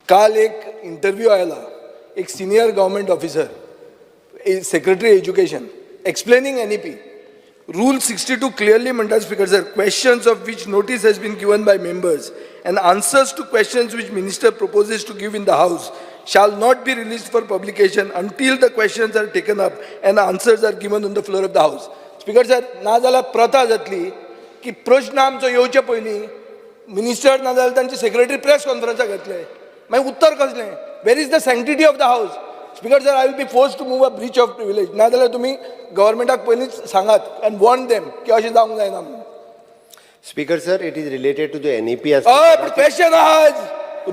काल एक इंटरव्यू आयला एक senior government officer secretary education explaining NEP. Rule 62 clearly म्हणतात speaker sir, questions of which notice has been given by members and answers to questions which minister proposes to give in the house shall not be released for publication until the questions are taken up and answers are given on the floor of the house. Speaker sir, ना जाल्यार प्रथा जातली की प्रश्न आमचो येवचे पयलीं minister ना जाल्यार तांचे सेक्रेटरी प्रेस कॉन्फरन्साक घेतले, मागीर उत्तर कसलें? Where is the sanctity of the house? Speaker sir, I will be force to move a breach of privilege. ना जाल्यार तुमी गव्हर्मेंटाक पयलींच सांगात अँड वॉर्न देम की अशें जावंक जायना म्हणून. Speaker sir, it is related to the NEP as पण क्वेश्चन आहात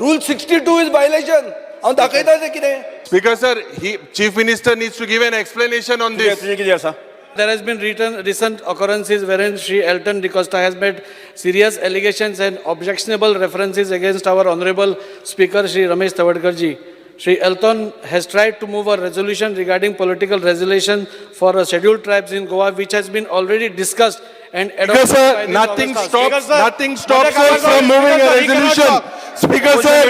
रूल 62 इज वायलेशन. हांव दाखयता तें कितें. Speaker sir, Chief Minister needs to give an explanation on this. There has been recent occurrences wherein Shri Elton DeCosta has made serious allegations and objectionable references against our Honorable Speaker Shri Ramesh Tavadkarji. Shri Elton has tried to move a resolution regarding political resolution for scheduled tribes in Goa, which has been already discussed and adopted. Speaker sir, nothing stops us from moving a resolution. Speaker sir,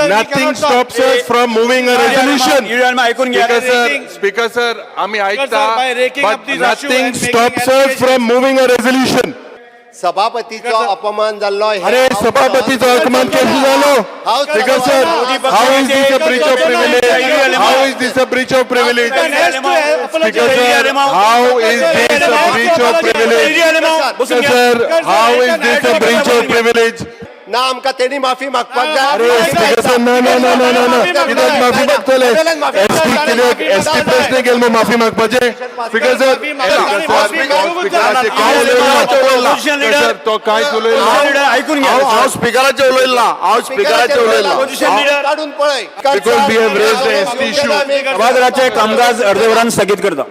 nothing stops us from moving a resolution. Speaker sir, आम्ही ऐकता, but nothing stops us from moving a resolution. सभापतीचा अपमान झालो. अरे सभापतीचा अपमान केला झालो. Speaker sir, how is this a breach of privilege? How is this a breach of privilege? Speaker sir, how is this a breach of privilege? Speaker sir, how is this a breach of privilege? ना आमका तेणी माफी मागपाक जाय. अरे speaker sir, ना कित्याक माफी मागतले? एसटी प्रश्न गेल मग माफी मागपाचे. स्पीकर सर, तो काय उलयला? हांव स्पीकराचे उलयला. काढून पळय. Because we have raised the ST issue. सभागृहाचे कामकाज अर्धवरान स्थगित करता.